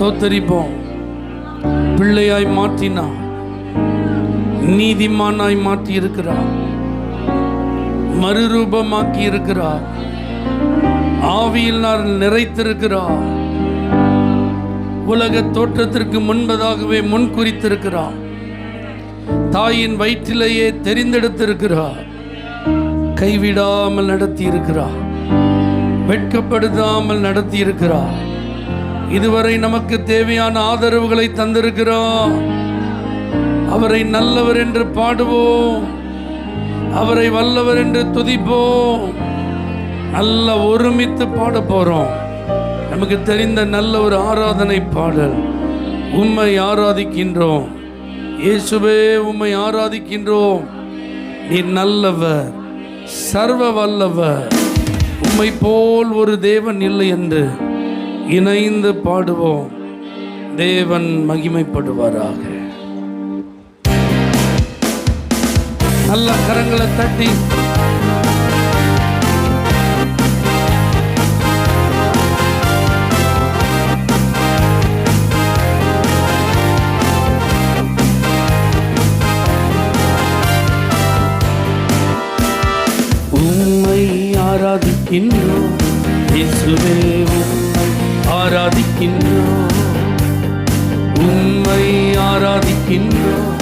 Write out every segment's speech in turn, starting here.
ஸ்தோத்தரிப்போம். பிள்ளையாய் மாற்றினார், நீதிமானாய் மாற்றி இருக்கிறார், மறுரூபமாக்கி இருக்கிறார், ஆவியில் நிறைத்திருக்கிறார், உலக தோற்றத்திற்கு முன்பதாகவே முன்குறித்திருக்கிறார், தாயின் வயிற்றிலேயே தெரிந்தெடுத்திருக்கிறார், கைவிடாமல் நடத்தி இருக்கிறார், வெட்கப்படுத்தாமல் நடத்தி இருக்கிறார், இதுவரை நமக்கு தேவையான ஆதரவுகளை தந்திருக்கிறார். அவரை நல்லவர் என்று பாடுவோம், அவரை வல்லவர் என்று துதிப்போம். நல்ல ஒருமித்து பாட போறோம். நமக்கு தெரிந்த நல்ல ஒரு ஆராதனை பாடல். உம்மை ஆராதிக்கின்றோம் இயேசுவே, உம்மை ஆராதிக்கின்றோம். நீர் நல்லவர், சர்வ வல்லவர், உம்மை போல் ஒரு தேவன் இல்லை என்று இணைந்து பாடுவோம். தேவன் மகிமைப்படுவாராக. நல்ல கரங்களை தட்டி உம்மை ஆராதிக்கின்றோம் இயேசுவே, உம்மை ஆராதிக்கின்றோம், உம்மை ஆராதிக்கின்றோம்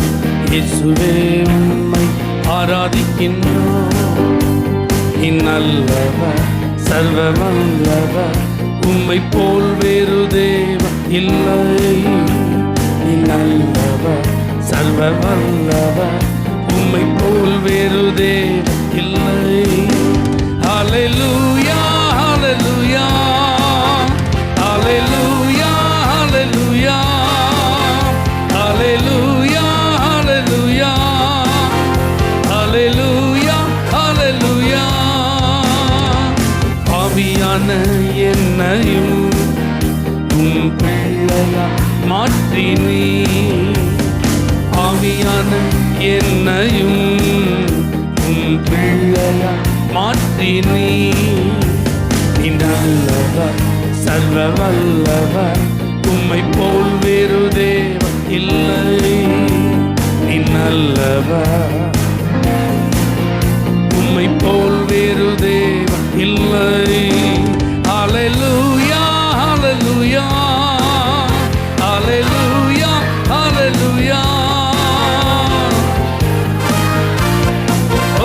இயேசுவே, உம்மை ஆராதிக்கின்றோம். நல்லவர், சர்வ வல்லவர், உம்மை போல் வேறு தேவன் இல்லை. நல்லவர், சர்வ வல்லவர், உம்மை போல் வேறு தேவன் இல்லை. ஹல்லேலூயா, ஹல்லேலூயா, ஹல்லேலூயா, ஹல்லேலூயா, ஹல்லேலூயா, ஹல்லேலூயா, ஹல்லேலூயா, ஹல்லேலூயா. ஆவியான என்னையும் உம் பிள்ளையா மாற்றினீ, ஆவியான என்னையும் உம் பிள்ளையா மாற்றினீ. நீ நல்லவர், சர்வ வல்லவர், உம்மை போல் வேறு தேவன் இல்லை. நீ நல்லவர், உம்மை போல் வேறு தேவன் இல்லை. ஹல்லேலூயா, ஹல்லேலூயா, ஹல்லேலூயா, ஹல்லேலூயா.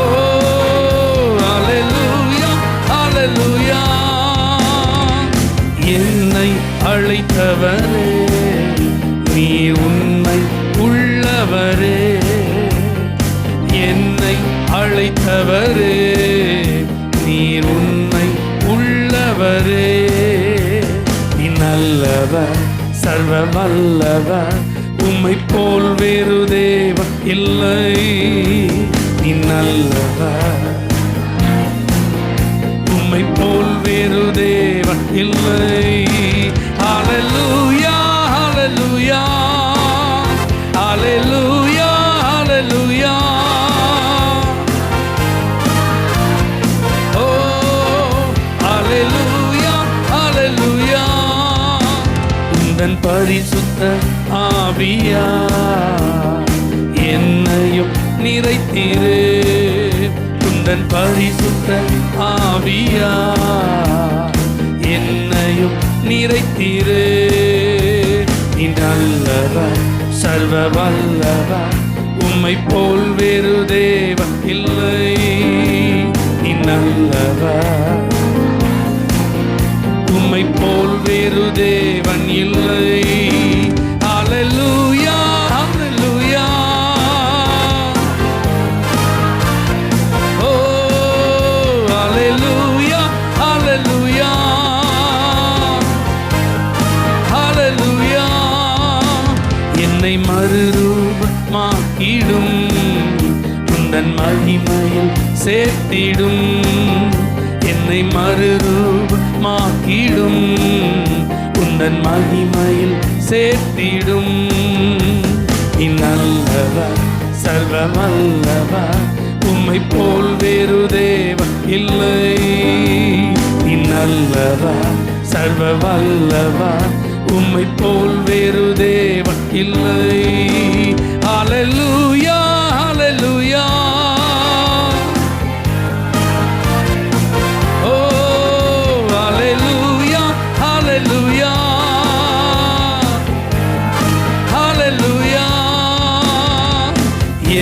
ஓ ஹல்லேலூயா, ஹல்லேலூயா. என்னை அழைத்தவரே, நீ உண்மை உள்ளவரே, என்னை அழைத்தவரே, நீர் உண்மை உள்ளவரே. நீ நல்லவர், சர்வ வல்லவர், உம்மை போல் வேறு தேவன் இல்லை. நீ நல்லவர், உம்மை போல் வேறு தேவன் இல்லை. ஹல்லேலூயா, ஹல்லேலூயா, ஹல்லேலூயா, ஹல்லேலூயா. ஓ ஹல்லேலூயா, ஹல்லேலூயா. உந்தன் பரிசுத்த ஆவியா என்னையும் நிறைத்தீரே, உந்தன் பரிசுத்த ஆவியா என்னையும் நிறைத்தீரே. நீ நல்லவர், சர்வ வல்லவர், உம்மை போல் வேறு தேவன் இல்லை. நீ நல்லவர், உம்மை போல் வேறு தேவன் இல்லை. ஹல்லேலூயா, ஹல்லேலூயா. ஓ ஹல்லேலூயா, ஹல்லேலூயா, ஹல்லேலூயா. என்னை மறுரூபமாக்கிடும், உந்தன் மகிமையில் சேர்த்திடும். என்னை மறுரூபமாக்கிடும், உந்தன் மகிமையில் சேர்த்திடும். நல்லவர், சர்வ வல்லவர், உம்மை போல் வேறு தேவன் இல்லை. நல்லவர், சர்வ வல்லவர், உம்மை போல் வேறு தேவன் இல்லை. ஹல்லேலூயா ஹல்லேலூயா. ஓ ஹல்லேலூயா ஹல்லேலூயா ஹல்லேலூயா.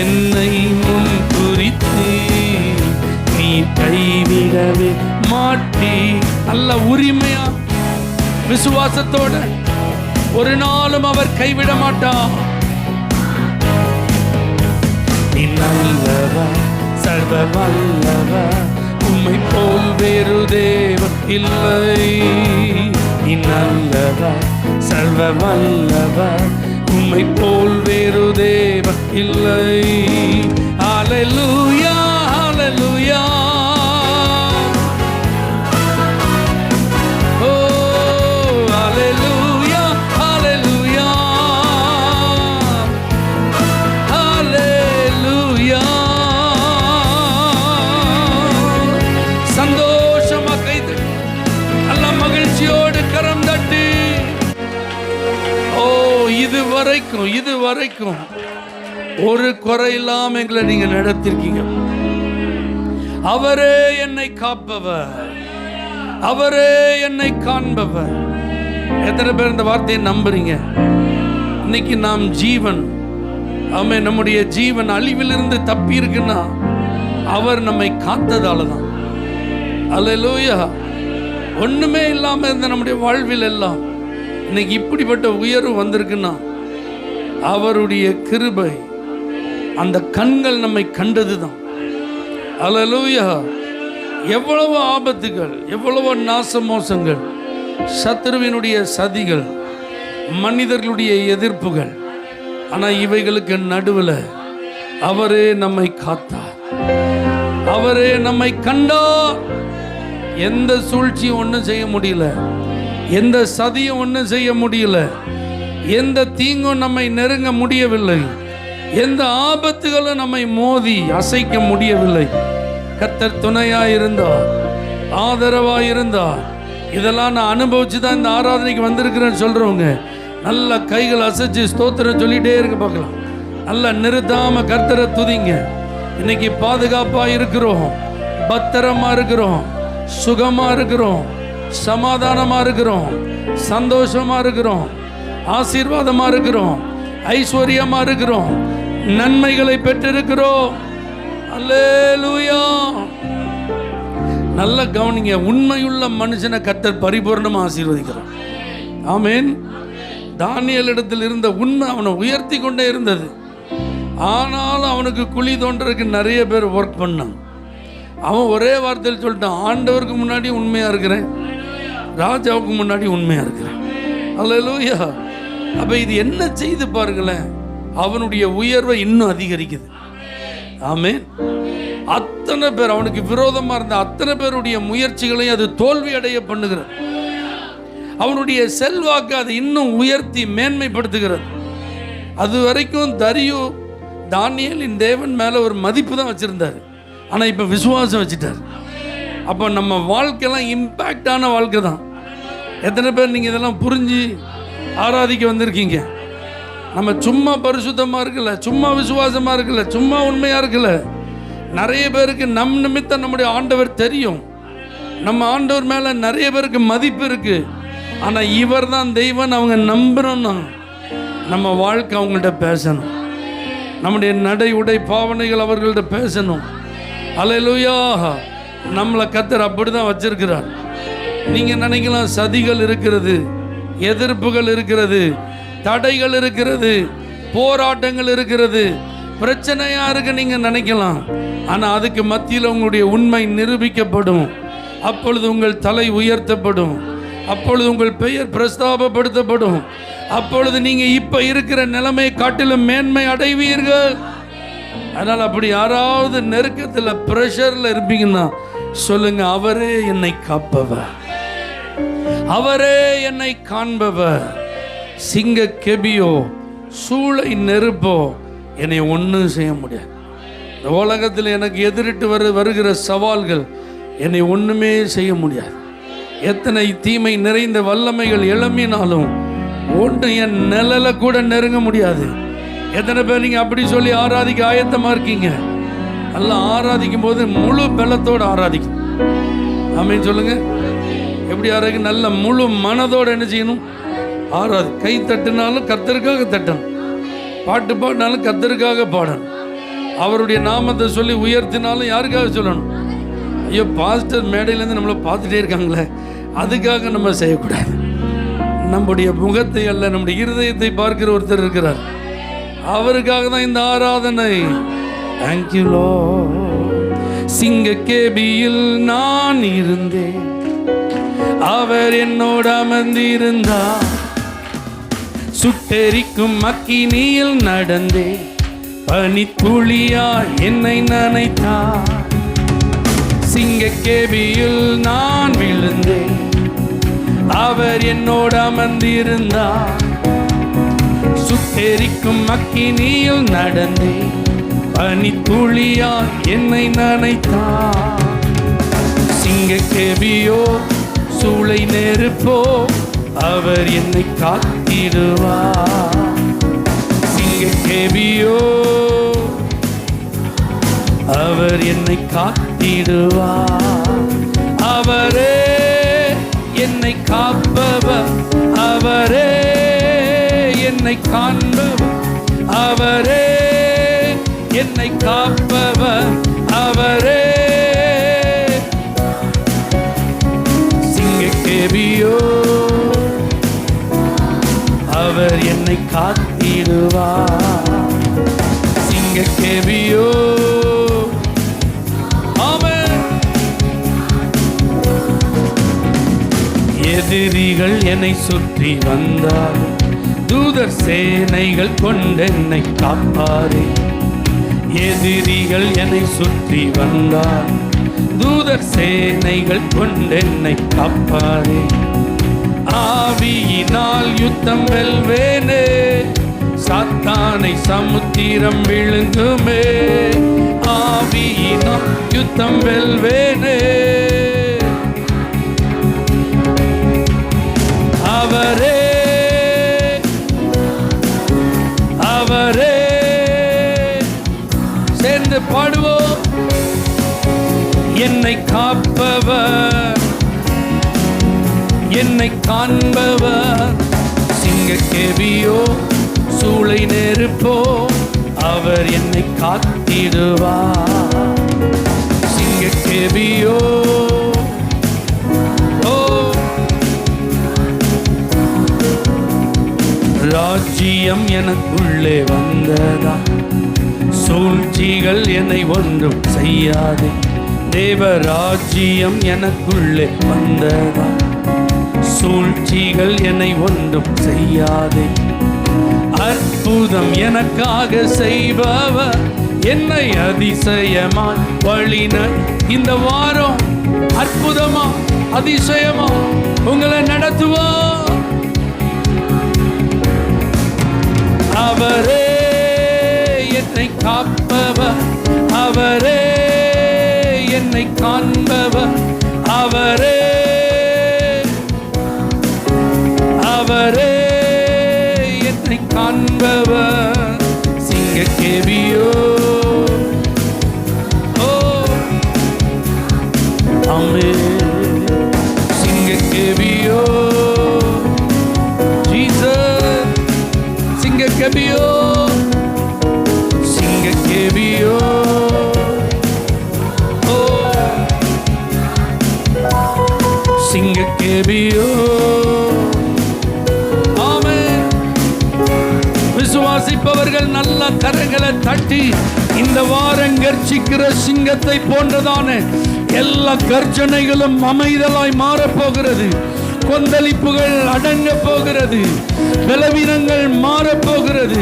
என்னை முன் குறித்து நீ கைவிடவே மாட்டி. நல்ல உரிமையா விசுவாசத்தோட ஒரு நாளும் அவர் கைவிட மாட்டார். நீ நல்லவர் சர்வ வல்லவர், உம்மை போல் வேறு தேவன் இல்லை. நீ நல்லவர் சர்வ வல்லவர், உம்மை போல் வேறு தேவன் இல்லை. ஹல்லேலூயா ஹல்லேலூயா. இதுவரைக்கும் ஒரு குறை இல்லாம எங்களை நீங்க நடத்திருக்கீங்க. அவரே என்னை காப்பவர், அவரே என்னை காண்பவர். எத்தனை பேர் இந்த வார்த்தையை நம்புறீங்க? இன்னைக்கு நாம் ஜீவன், ஆமே, நம்முடைய ஜீவன் அழிவிலிருந்து தப்பி இருக்குன்னா அவர் நம்மை காத்ததால தான். அல்லேலூயா. ஒண்ணுமே இல்லாம இருந்த நம்முடைய வாழ்வில் எல்லாம் இன்னைக்கு இப்படிப்பட்ட உயர்வு வந்திருக்குன்னா அவருடைய கிருபை. அந்த கண்கள் நம்மை கண்டதுதான். அல்லேலூயா. எவ்வளவு ஆபத்துகள், எவ்வளவு நாச மோசங்கள், சத்துருவினுடைய சதிகள், மனிதர்களுடைய எதிர்ப்புகள், ஆனால் இவைகளுக்கு நடுவில் அவரே நம்மை காத்தார், அவரே நம்மை கண்டார். எந்த சூழ்ச்சியும் ஒன்றும் செய்ய முடியல, எந்த சதியும் ஒன்றும் செய்ய முடியல, எந்த தீங்கும் நம்மை நெருங்க முடியவில்லை, எந்த ஆபத்துகளும் நம்மை மோதி அசைக்க முடியவில்லை. கர்த்தர் துணையாயிருந்தார், ஆதரவாயிருந்தார். இதெல்லாம் நான் அனுபவிச்சு தான் இந்த ஆராதனைக்கு வந்திருக்கிறேன்னு சொல்றவங்க நல்ல கைகள் அசைச்சு ஸ்தோத்திரம் சொல்லிட்டே இருக்க பார்க்கலாம். நல்லா நிறுத்தாம கர்த்தரை துதிங்க. இன்னைக்கு பாதுகாப்பா இருக்கிறோம், பத்திரமா இருக்கிறோம், சுகமா இருக்கிறோம், சமாதானமா இருக்கிறோம், சந்தோஷமா இருக்கிறோம், ஆசீர்வாதமா இருக்கிறோம், ஐஸ்வர்யமா இருக்கிறோம், நன்மைகளை பெற்றிருக்கிறோம். அல்லேலூயா. நல்ல கவனிங்க. உண்மையுள்ள மனுஷனை கர்த்தர் பரிபூர்ணமா ஆசீர்வதிக்கிறார். ஆமேன். தானியேல் இடத்தில் இருந்த உண்மை அவனை உயர்த்தி கொண்டே இருந்தது. ஆனாலும் அவனுக்கு குழி தோன்றதுக்கு நிறைய பேர் ஒர்க் பண்ணான். அவன் ஒரே வார்த்தையில் சொல்லிட்டான், ஆண்டவருக்கு முன்னாடி உண்மையா இருக்கிறேன், ராஜாவுக்கு முன்னாடி உண்மையா இருக்கிறேன். அல்லேலூயா. அப்ப இது என்ன செய்து பாருங்களேன், அவனுடைய உயர்வை இன்னும் அதிகரிக்குது. ஆமென். அத்தனை பேர் அவனுக்கு விரோதமா இருந்த அத்தனை பேருடைய முயற்சிகளையும் அது தோல்வி அடைய பண்ணுகிறது. அவனுடைய செல்வாக்கு அதை இன்னும் உயர்த்தி மேன்மைப்படுத்துகிறது. அது வரைக்கும் தரியு தானியேலின் தேவன் மேல ஒரு மதிப்பு தான் வச்சிருந்தார், ஆனா இப்ப விசுவாசம் வச்சுட்டார். அப்போ நம்ம வாழ்க்கையெல்லாம் இம்பேக்டான வாழ்க்கை தான். எத்தனை பேர் நீங்க இதெல்லாம் புரிஞ்சு ஆராதிக்க வந்திருக்கீங்க? நம்ம சும்மா பரிசுத்தமா இருக்கல, சும்மா விசுவாசமா இருக்கல, சும்மா உண்மையா இருக்கல. நிறைய பேருக்கு நம் நிமித்தம் நம்முடைய ஆண்டவர் தெரியும், நம்ம ஆண்டவர் மேல நிறைய பேருக்கு மதிப்பு இருக்கு. ஆனா இவர் தான் தெய்வம் அவங்க நம்புறோம்னா நம்ம வாழ்க்கை அவங்கள்ட்ட பேசணும், நம்முடைய நடை உடை பாவனைகள் அவர்கள்ட்ட பேசணும். அல்லேலூயா. நம்மளை கர்த்தர் அப்படிதான் வச்சிருக்கிறார். நீங்க நினைக்கலாம் சதிகள் இருக்கிறது, எதிர்ப்புகள் இருக்கிறது, தடைகள் இருக்கிறது, போராட்டங்கள் இருக்கிறது, பிரச்சனையா இருக்கு நீங்க நினைக்கலாம். ஆனா அதுக்கு மத்தியில் உங்களுடைய உண்மை நிரூபிக்கப்படும். அப்பொழுது உங்கள் தலை உயர்த்தப்படும், அப்பொழுது உங்கள் பெயர் பிரஸ்தாபப்படுத்தப்படும், அப்பொழுது நீங்க இப்ப இருக்கிற நிலைமை காட்டிலும் மேன்மை அடைவீர்கள். அதனால் அப்படி யாராவது நெருக்கத்தில் பிரஷர்ல இருப்பீங்கன்னா சொல்லுங்க, அவரே என்னை காப்பவர், அவரே என்னை காண்பவர். சிங்க கெபியோ சூளை நெருப்போ என்னை ஒன்றும் செய்ய முடியாது. இந்த உலகத்தில் எனக்கு எதிரிட்டு வருகிற சவால்கள் என்னை ஒன்றுமே செய்ய முடியாது. எத்தனை தீமை நிறைந்த வல்லமைகள் எழும்பினாலும் ஒன்று என் நிழல கூட நெருங்க முடியாது. எத்தனை பேர் நீங்கள் அப்படி சொல்லி ஆராதிக்க ஆயத்தமாக இருக்கீங்க? நல்லா ஆராதிக்கும் போது முழு பலத்தோடு ஆராதிக்கும். ஆமீன் சொல்லுங்க. எப்படி ஆராதிக்க? நல்ல முழு மனதோடு என்ன செய்யணும்? ஆராதி. கை தட்டினாலும் கர்த்தருக்காக தட்டணும், பாட்டு பாடினாலும் கர்த்தருக்காக பாடணும், அவருடைய நாமத்தை சொல்லி உயர்த்தினாலும் யாருக்காக சொல்லணும்? ஐயோ பாஸ்டர் மேடையிலேருந்து நம்மளை பார்த்துட்டே இருக்காங்களே, அதுக்காக நம்ம செய்யக்கூடாது. நம்முடைய முகத்தை அல்ல, நம்முடைய இருதயத்தை பார்க்கிற ஒருத்தர் இருக்கிறார், அவருக்காக தான் இந்த ஆராதனை. Thank you Lord. சிங்க கேபியில் நான் இருந்தேன், அவர் என்னோட அமர்ந்திருந்தார். சுட்டெரிக்கும் அக்கினியில் நடந்தேன், பனித்துளியா என்னை நனைத்தார். சிங்க கேபியில் நான் விழுந்தேன், அவர் என்னோட அமர்ந்திருந்தார். சுட்டெரிக்கும் அக்கினியில் நடந்தேன், பனித்துளியா என்னை நனைத்தார். சிங்க கேபியோ சூளை நெருப்போ, அவர் என்னை காத்திடுவார். சிங்க கேபியோ அவர் என்னை காத்திடுவார். அவரே என்னை காப்பவர், அவரே என்னை காண்பவர், அவரே என்னை காப்பவர், அவரே. சிங்க கேபியோ அவர் என்னை காத்திடுவார். சிங்க கேபியோ. ஆமென். எதிரிகள் என்னை சுற்றி வந்தார், தூதர் சேனைகள் கொண்டென்னை காப்பாரே. எதிரிகள் என்னை சுற்றி வந்தார், தூதர் சேனைகள் கொண்டென்னை காப்பாரே. ஆவியினால் யுத்தம் வெல்வேனே, சாத்தானை சமுத்திரம் விழுங்குமே. ஆவியினால் யுத்தம் வெல்வேனே, அவரே அவரே. சேர்ந்து பாடுவோம். என்னை காப்பவர், என்னை காண்பவர். சிங்க கேபியோ சூளை நெருப்போ, அவர் என்னை காத்திடுவார். சிங்க கேபியோ. ஓ ராஜ்யம் எனக்குள்ளே வந்ததா, சூழ்ச்சிகள் என்னை ஒன்றும் செய்யாது. தேவராஜ்யம் எனக்குள்ளே வந்ததா, சூழ்ச்சிகள் என்னை ஒன்றும் செய்யாதே. அற்புதம் எனக்காக செய்பவர், என்னை அதிசயமாய் வழிநடத்துவார். இந்த வாரம் அற்புதமா அதிசயமா உங்களை நடத்துவார். அவரே என்னை காப்பவர், அவரே என்னை காண்பவர், அவரே அவரே என்னை காண்பவர். சிங்க கேபியோ. ஓ ஆமென். சிங்க கேபியோ. ஜீசஸ். சிங்க கேபியோ, சிங்க கேபியோ. ஓ சிங்க கேபியோ. விசுவாசிப்பவர்கள் நல்ல கரங்களை தட்டி, இந்த வாரம் கர்ச்சிக்கிற சிங்கத்தை போன்றதான எல்லா கர்ஜனைகளும் அமைதலாய் மாறப்போகிறது. கொந்தளிப்புகள் அடங்க போகிறது, பலவீனங்கள் மாறப்போகிறது,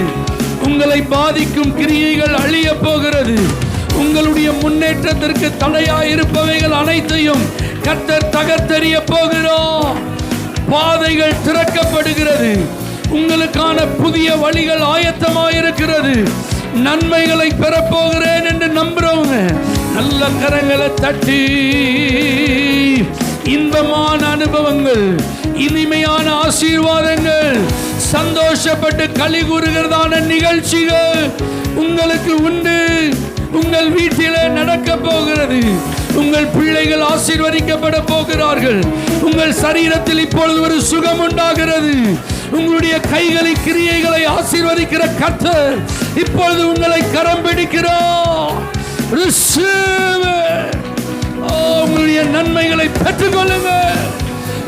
உங்களை பாதிக்கும் கிரியைகள் அழிய போகிறது. உங்களுடைய முன்னேற்றத்திற்கு தடையாயிருப்பவைகள் அனைத்தையும் கர்த்தர் தகர்த்தெறிய போகிறோம். பாதைகள் திறக்கப்படுகிறது, உங்களுக்கான புதிய வழிகள் ஆயத்தமாயிருக்கிறது. நன்மைகளை பெறப்போகிறேன் என்று நம்புறவங்க நல்ல கரங்களை தட்டி, இன்பமான அனுபவங்கள், இனிமையான ஆசீர்வாதங்கள், சந்தோஷப்பட்டு களி கூறுகிறதான நிகழ்ச்சிகள் உங்களுக்கு உண்டு. உங்கள் வீட்டிலே நடக்க போகிறது. உங்கள் பிள்ளைகள் ஆசீர்வதிக்கப்பட போகிறார்கள். உங்கள் சரீரத்தில் இப்பொழுது ஒரு சுகம் உண்டாகிறது. உங்களுடைய கைகளின் கிரியைகளை ஆசீர்வதிக்கிற கர்த்தர் இப்பொழுது உங்களை கரம் பிடிக்கிறார். உங்களுடைய நன்மைகளை பெற்றுக்கொள்ளுங்க.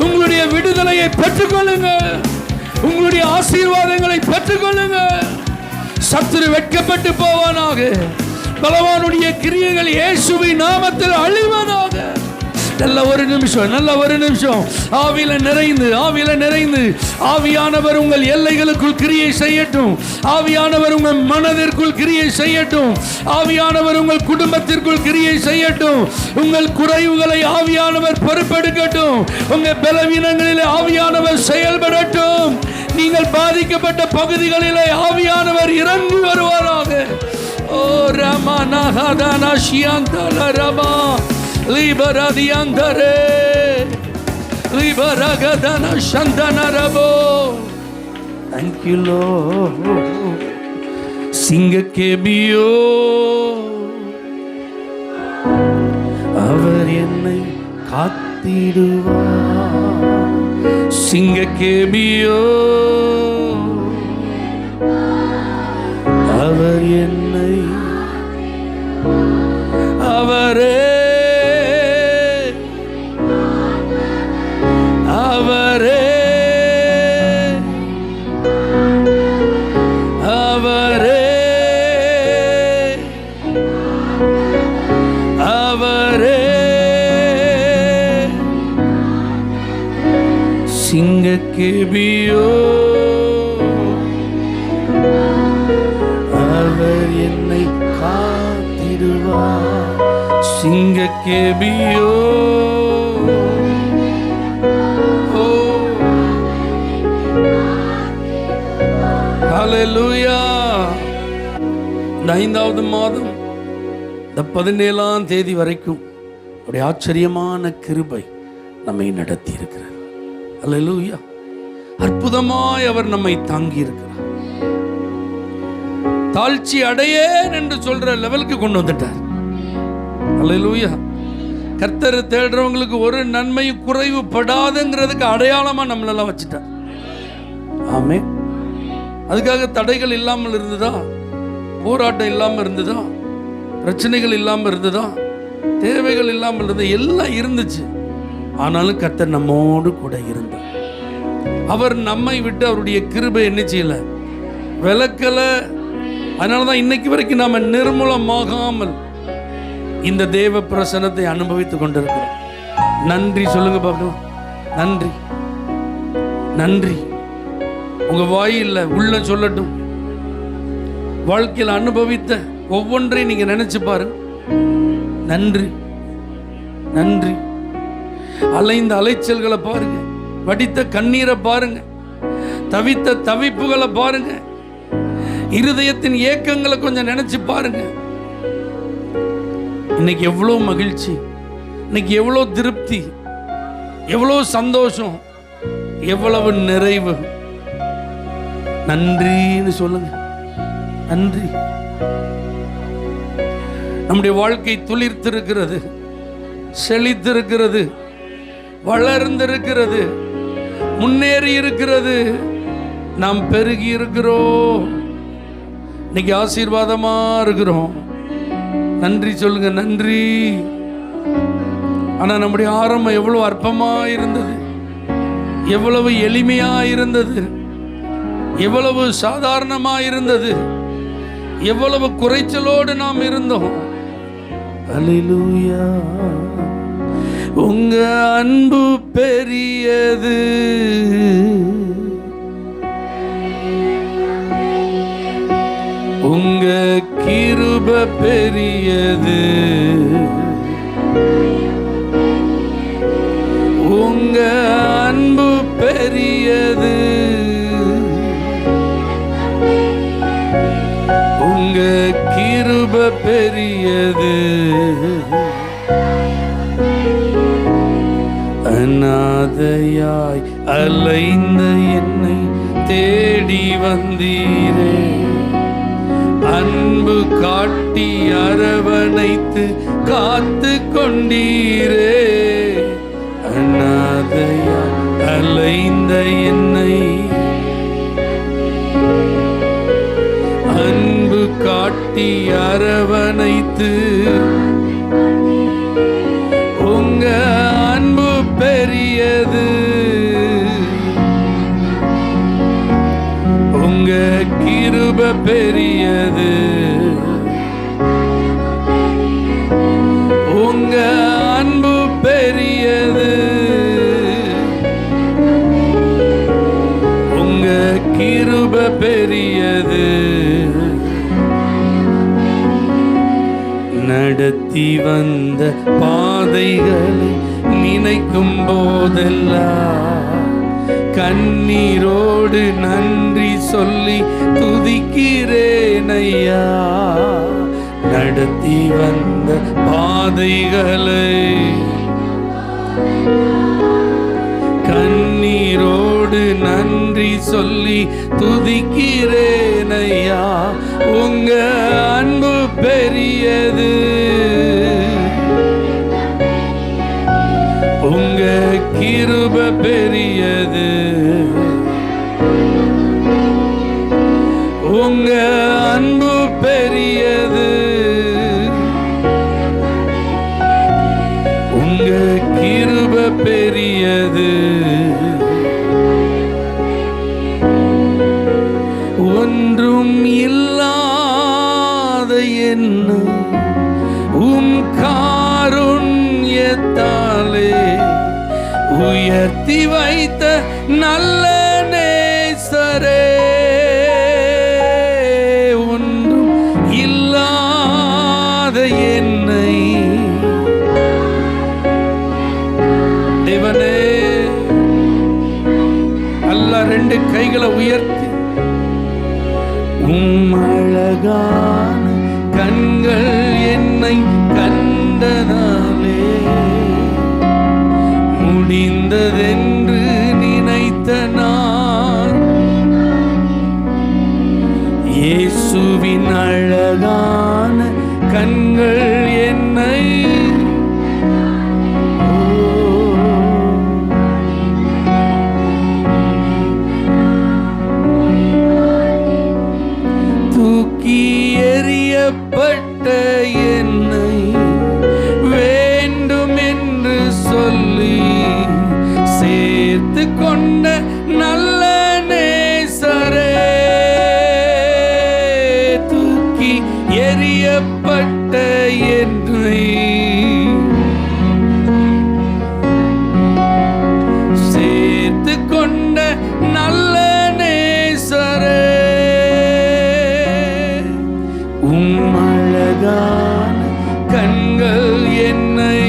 உங்களுடைய விடுதலையை பெற்றுக்கொள்ளுங்க. உங்களுடைய ஆசீர்வாதங்களை பெற்றுக்கொள்ளுங்க. சத்துரு வெட்கப்பட்டு போவானாக. பலவானுடைய கிரியைகள் இயேசுவின் நாமத்தில் அழிவதாக. நல்ல ஒரு நிமிஷம் ஆவியில நிறைந்து ஆவியானவர் உங்கள் எல்லைகளுக்குள் கிரியை செய்யட்டும். ஆவியானவர் உங்கள் மனதிற்குள் கிரியை செய்யட்டும். ஆவியானவர் உங்கள் குடும்பத்திற்குள் கிரியை செய்யட்டும். உங்கள் குறைவுகளை ஆவியானவர் பொறுப்பெடுக்கட்டும். உங்கள் பலவீனங்களிலே ஆவியானவர் செயல்படட்டும். நீங்கள் பாதிக்கப்பட்ட பகுதிகளிலே ஆவியானவர் இறங்கி வருவாராக. ஓ Ramana ஹதானா ஷியாந்தல Rama லிபரதியந்தரே லிபரகதன சந்தனரபோ. Thank you Lord. சிங்கக்கேபியோ அவர் என்னை காத்திடுவார். சிங்கக்கேபியோ அவர் என்னை அவரே சிங்கக்கேபியோ அவர் என்னை காத்திடுவார். சிங்கக்கேபியோ ஹல்லேலூயா. இந்த 5வது மாதம் இந்த 17ஆம் தேதி வரைக்கும் ஒரு ஆச்சரியமான கிருபை நம்மை நடத்தி இருக்கிறார். ஹல்லேலூயா. அற்புதமாய் அவர் நம்மை தாங்கி இருக்கிறார். தாழ்ச்சி அடையேன் என்று சொல்ற லெவலுக்கு கொண்டு வந்துட்டார். ஹல்லேலூயா. கர்த்தரை தேடுறவங்களுக்கு ஒரு நன்மையும் குறைவுபடாதுங்கிறதுக்கு அடையாளமா நம்மளெல்லாம் வச்சுட்டார். ஆமென். அதுக்காக தடைகள் இல்லாமல் இருந்ததா? போராட்டம் இல்லாமல் இருந்ததா? பிரச்சனைகள் இல்லாமல் இருந்ததா? தேவைகள் இல்லாமல் இருந்தது? எல்லாம் இருந்துச்சு. ஆனாலும் கர்த்தர் நம்மோடு கூட இருந்தார். அவர் நம்மை விட்டு அவருடைய கிருபை என்ன செய்யல, விலக்கல. அதனாலதான் இன்னைக்கு வரைக்கும் நாம நிர்மூலமாகாமல் இந்த தேவ பிரசன்னத்தை அனுபவித்துக் கொண்டிருக்கிறோம். நன்றி சொல்லுங்க பார்க்கலாம். நன்றி, நன்றி. உங்க வாயில்ல உள்ள சொல்லட்டும். வாழ்க்கையில் அனுபவித்த ஒவ்வொன்றையும் நீங்க நினைச்சு பாருங்க. நன்றி, நன்றி. அலைந்த அலைச்சல்களை பாருங்க, வடித்த கண்ணீரை பாருங்க, தவித்த தவிப்புகளை பாருங்க, இருதயத்தின் ஏக்கங்களை கொஞ்சம் நினைச்சு பாருங்க. இன்னைக்கு எவ்வளவு மகிழ்ச்சி, இன்னைக்கு எவ்வளவு திருப்தி, எவ்வளவு சந்தோஷம், எவ்வளவு நிறைவு. நன்றின்னு சொல்லுங்க. நன்றி. நம்முடைய வாழ்க்கை துளிர்த்திருக்கிறது, செழித்திருக்கிறது, வளர்ந்திருக்கிறது, முன்னேறி இருக்கிறது. நாம் பெருகி இருக்கிறோம். இன்னைக்கு ஆசீர்வாதமா இருக்கிறோம். நன்றி சொல்லுங்க. நன்றி. ஆனா நம்முடைய ஆரம்பம் எவ்வளவு அற்பமா இருந்தது, எவ்வளவு எளிமையா இருந்தது, எவ்வளவு சாதாரணமா இருந்தது, எவ்வளவு குறைச்சலோடு நாம் இருந்தோம். அல்லேலூயா. உங்க அன்பு பெரியது, உங்க கிருபை பெரியது, உங்க அன்பு பெரியது, உங்க கிருபை பெரியது. அநாதையாய் அலைந்த என்னை தேடி வந்தீரே, அன்பு காட்டி அரவணைத்து காத்து கொண்டீரே. அநாதையாய் அலைந்த என்னை அன்பு காட்டி அரவணைத்து, உங்க அன்பு பெரியது, உங்க கிருபை பெரியது, உங்க அன்பு பெரியது, உங்க கிருபை பெரியது. நடத்தி வந்த பாதைகளை நினைக்கும் போதெல்லாம் கண்ணீரோடு நன்றி சொல்லி துதிக்கிறேன் ஐயா. நடத்தி வந்த பாதைகளை கண்ணீரோடு நன்றி சொல்லி துதிக்கிறேன் ஐயா. உங்க அன்பு பெரியது, உங்க கிருபை பெரியது, உங்க அன்பு பெரியது, உங்க கிருபை பெரியது. ஒன்றும் இல்லாத என்ன உம் காருண்யத்தாலே உயர்த்தி வைத்த நல்ல நேசரே. ஒன்றும் இல்லாத என்னை தேவனே, அல்லாஹ் ரெண்டு கைகளை உயர்த்தி, உம் அழகான கண்கள் என்னை கண்டதாலே முடிந்ததென்று நினைத்த நான் இயேசுவின் அழகான கண்கள் என்னை தூக்கி எறியப்பட்ட என்னை வேண்டும் என்று சொல்லி சேர்த்து கொண்ட நல்ல நேசரே. தூக்கி எறியப்பட்ட என்னை சேர்த்து கொண்ட நல்ல நேசரே. உம் அழகான கண்கள் என்னை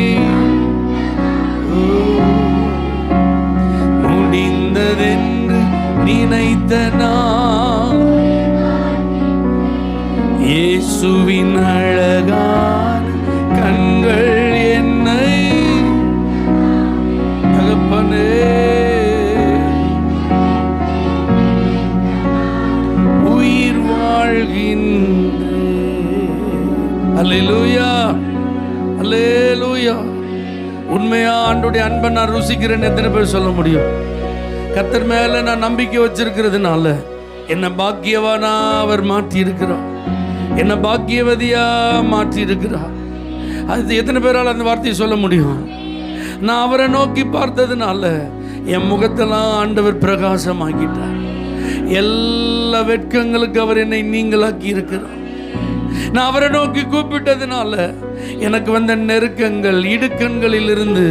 முடிந்ததென்று நினைத்த நான் இயேசுவின் அழகான கண்கள் என்னை தகப்பனே உயிர் வாழ்கின்ற. அல்லேலூயா, அல்லேலூயா. உண்மையா ஆண்டோடைய அன்பை நான் ருசிக்கிறேன்னு எத்தனை பேர் சொல்ல முடியும்? கர்த்தர் மேல நான் நம்பிக்கை வச்சிருக்கிறதுனால என்ன பாக்கியவானா அவர் மாற்றி இருக்கிறார், என்ன பாக்கியவதியா மாற்றி இருக்கிறார். அது எத்தனை பேரால் அந்த வார்த்தையை சொல்ல முடியும்? நான் அவரை நோக்கி பார்த்ததுனால என் முகத்தெல்லாம் ஆண்டவர் பிரகாசமாக்கிட்டார். எல்லா வெட்கங்களுக்கு அவர் என்னை நீங்களாக்கி இருக்கிறார். நான் அவரை நோக்கி கூப்பிட்டதுனால எனக்கு வந்த நெருக்கங்கள் இடுக்கண்களில் இருந்து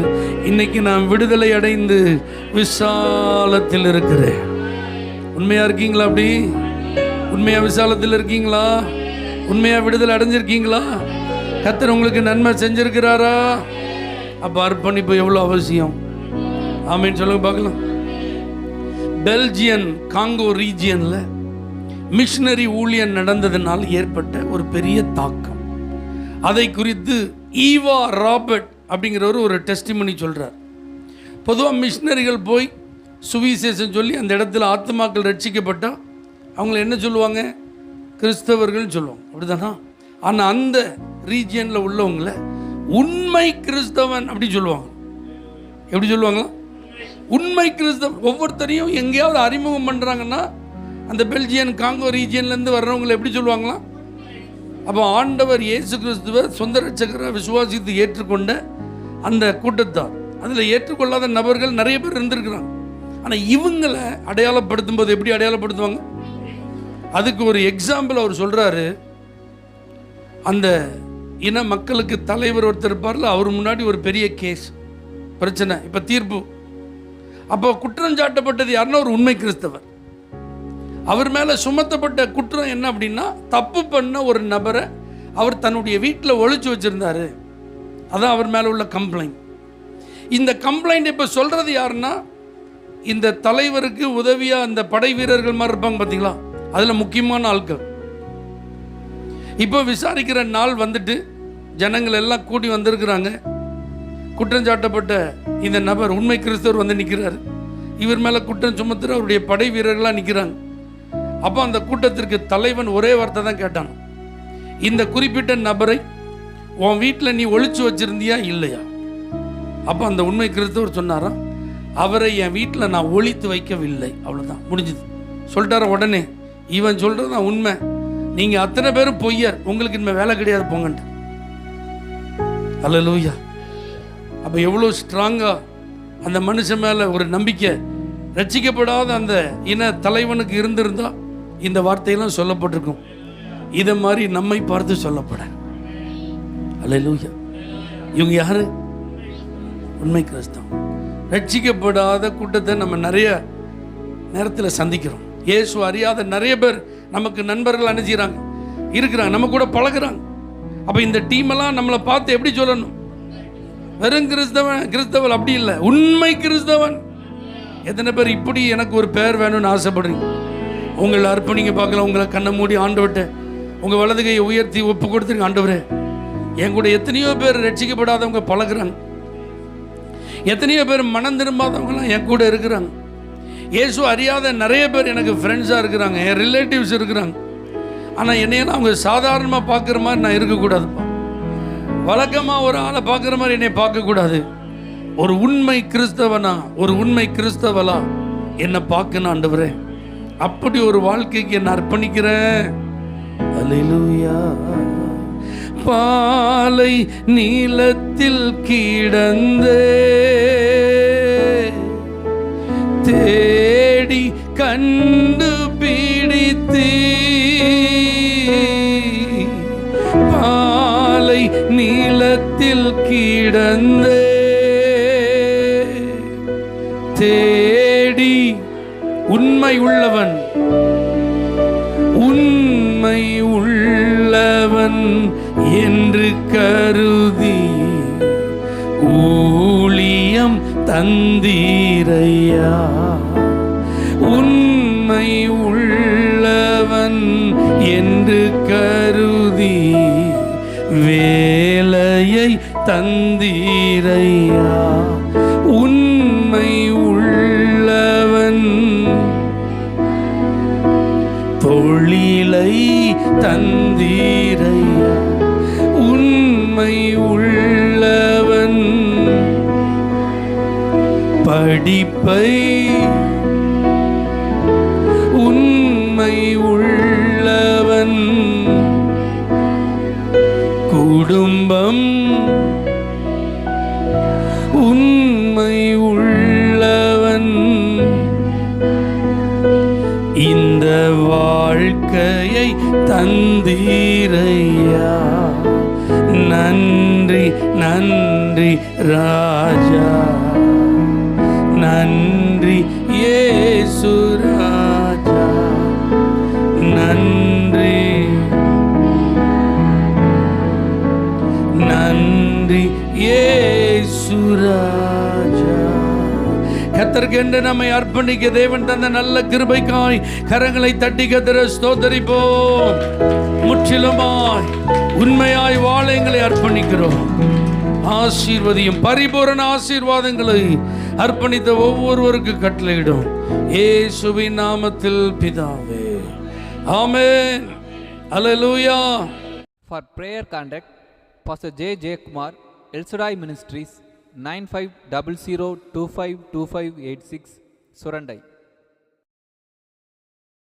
இன்னைக்கு நான் விடுதலை அடைந்து விசாலத்தில் இருக்கிறேன். உண்மையா இருக்கீங்களா? அப்படி உண்மையா விசாலத்தில் இருக்கீங்களா? உண்மையா விடுதலை அடைஞ்சிருக்கீங்களா? கர்த்தர் உங்களுக்கு நன்மை செஞ்சிருக்கிறாரா? அப்ப அர்ப்பணிப்பு எவ்வளவு அவசியம். ஆமீன் சொல்லுங்க பார்க்கலாம். பெல்ஜியன் காங்கோ ரீஜியன்ல மிஷனரி ஊழியம் நடந்ததனால் ஏற்பட்ட ஒரு பெரிய தாக்கம், அதை குறித்து ஈவா ராபர்ட் அப்படிங்கிறவர் ஒரு டெஸ்டிமனி சொல்றார். பொதுவாக மிஷினரிகள் போய் சுவிசேஷம் சொல்லி அந்த இடத்துல ஆத்துமாக்கள் ரட்சிக்கப்பட்டால் அவங்கள என்ன சொல்லுவாங்க? கிறிஸ்தவர்கள் சொல்லுவாங்க, அப்படிதானா? ஆனால் அந்த ரீஜியனில் உள்ளவங்கள உண்மை கிறிஸ்தவன் அப்படி சொல்லுவாங்க. எப்படி சொல்லுவாங்களா? உண்மை கிறிஸ்தவன். ஒவ்வொருத்தரையும் எங்கேயாவது அறிமுகம் பண்ணுறாங்கன்னா அந்த பெல்ஜியன் காங்கோ ரீஜியன்லேருந்து வர்றவங்களை எப்படி சொல்லுவாங்களா? அப்போ ஆண்டவர் இயேசு கிறிஸ்துவை சொந்த ரட்சகரை விசுவாசித்து ஏற்றுக்கொண்ட அந்த கூட்டத்தார், அதில் ஏற்றுக்கொள்ளாத நபர்கள் நிறைய பேர் இருந்திருக்கிறாங்க. ஆனால் இவங்களை அடையாளப்படுத்தும் போது எப்படி அடையாளப்படுத்துவாங்க? அதுக்கு ஒரு எக்ஸாம்பிள் அவர் சொல்கிறாரு. அந்த இன மக்களுக்கு தலைவர் ஒருத்தர் இருப்பார்ல, அவர் முன்னாடி ஒரு பெரிய கேஸ் பிரச்சனை, இப்போ தீர்ப்பு. அப்போ குற்றம் சாட்டப்பட்டது யாருன்னா ஒரு உண்மை கிறிஸ்தவர். அவர் மேலே சுமத்தப்பட்ட குற்றம் என்ன அப்படின்னா, தப்பு பண்ண ஒரு நபரை அவர் தன்னுடைய வீட்டில் ஒளிச்சு வச்சுருந்தாரு. அதான் அவர் மேலே உள்ள கம்ப்ளைண்ட். இந்த கம்ப்ளைண்ட் இப்போ சொல்கிறது யாருன்னா, இந்த தலைவருக்கு உதவியாக அந்த படை வீரர்கள் மாதிரி இருப்பாங்க பார்த்தீங்களா, அதில் முக்கியமான ஆட்கள். இப்போ விசாரிக்கிற நாள் வந்துட்டு ஜனங்கள் எல்லாம் கூடி வந்திருக்கிறாங்க. குற்றம் சாட்டப்பட்ட இந்த நபர் உண்மை கிறிஸ்தவர் வந்து நிற்கிறார். இவர் மேலே குற்றம் சுமத்துற அவருடைய படை வீரர்களாக நிற்கிறாங்க. அப்போ அந்த கூட்டத்திற்கு தலைவன் ஒரே வார்த்தை தான் கேட்டான், இந்த குறிப்பிட்ட நபரை உன் வீட்டில் நீ ஒளிச்சு வச்சிருந்தியா இல்லையா? அப்போ அந்த உண்மை கிறிஸ்தவர் சொன்னாராம், அவரை என் வீட்டில் நான் ஒளித்து வைக்கவில்லை. அவ்வளோதான், முடிஞ்சுது சொல்லிட்டார. உடனே இவன் சொல்கிறது தான் உண்மை, நீங்கள் அத்தனை பேரும் பொய்யர், உங்களுக்கு இனிமேல் வேலை கிடையாது, போங்கன்ட்டு. அல்லேலூயா. அப்போ எவ்வளோ ஸ்ட்ராங்காக அந்த மனுஷன் மேலே ஒரு நம்பிக்கை ரட்சிக்கப்படாத அந்த இன தலைவனுக்கு இருந்திருந்தா இந்த வார்த்தையெல்லாம் சொல்லப்பட்டிருக்கும். இதை மாதிரி நம்மை பார்த்து சொல்லப்பட. அல்லேலூயா. இவங்க யாரு? உண்மை கிறிஸ்தவம். ரட்சிக்கப்படாத கூட்டத்தை நம்ம நிறைய நேரத்தில் சந்திக்கிறோம். இயேசு அறியாத நிறைய பேர் நமக்கு நண்பர்கள் அனுப்பிச்சாங்க, இருக்கிறாங்க, நம்ம கூட பழகுறாங்க. அப்போ இந்த டீமெல்லாம் நம்மளை பார்த்து எப்படி சொல்லணும்? வெறும் கிறிஸ்தவன் அப்படி இல்லை, உண்மை கிறிஸ்தவன். எத்தனை பேர் இப்படி எனக்கு ஒரு பேர் வேணும்னு ஆசைப்படுறீங்க? உங்களை அர்ப்பணிங்க பார்க்கலாம். உங்களை கண்ணை மூடி ஆண்டவர்கிட்ட உங்கள் வலது கையை உயர்த்தி ஒப்பு கொடுத்துருங்க. ஆண்டவரே, என் கூட எத்தனையோ பேர் ரட்சிக்கப்படாதவங்க பழகுறாங்க, எத்தனையோ பேர் மனம் திரும்பாதவங்களாம் என் கூட இருக்கிறாங்க. இயேசு அறியாத நிறைய பேர் எனக்கு ஃப்ரெண்ட்ஸாக இருக்கிறாங்க, என் ரிலேட்டிவ்ஸ் இருக்கிறாங்க. ஆனால் என்னையெல்லாம் அவங்க சாதாரணமாக பார்க்குற மாதிரி நான் இருக்கக்கூடாதுப்பா. வழக்கமாக ஒரு ஆளை பார்க்குற மாதிரி என்னை பார்க்கக்கூடாது. ஒரு உண்மை கிறிஸ்தவனா, ஒரு உண்மை கிறிஸ்தவலா என்னை பார்க்கணும் ஆண்டவரே. அப்படி ஒரு வாழ்க்கைக்கு என்னை அர்ப்பணிக்கிறேன். அல்லேலூயா. பாலை நீலத்தில் கிடந்தே தேடி கண்டு பிடித்தீ, பாலை நீலத்தில் கிடந்தே தேடி உண்மை உள்ளவன், உண்மை உள்ளவன் என்று கருதி ஊழியம் தந்தீரையா. உண்மை உள்ளவன் என்று கருதி வேலையை தந்தீரையா. உண்மை உள்ளவன் தொழிலை தந்தீரையா. உண்மை உள்ளவன் படிப்பை, உண்மை உள்ளவன் குடும்பம், உண்மை உள்ளவன் இந்த வாழ்க்கையை தந்தீரையா. நன்றி நன்றி ராஜா, நன்றி இயேசு ராஜா, நன்றி நன்றி இயேசு ராஜா. கர்த்தருக்கென்று நம்மை அர்ப்பணிக்க தேவன் தந்த நல்ல கிருபைக்காய் கரங்களை தட்டி கர்த்தரை ஸ்தோத்தரிப்போம். முற்றிலுமாய் உண்மையாய் வாழ எங்களை அர்ப்பணிக்கிறோம். ஆசீர்வதியும் பரிபூரண ஆசீர்வாதங்களை அர்ப்பணித்த ஒவ்வொருவருக்கு கட்டளையிடும் இயேசுவின் நாமத்தில் பிதாவே, ஆமென். அல்லேலூயா. For prayer contact, Pastor J. J. Kumar, El Shaddai Ministries, 9500252586, Surandai.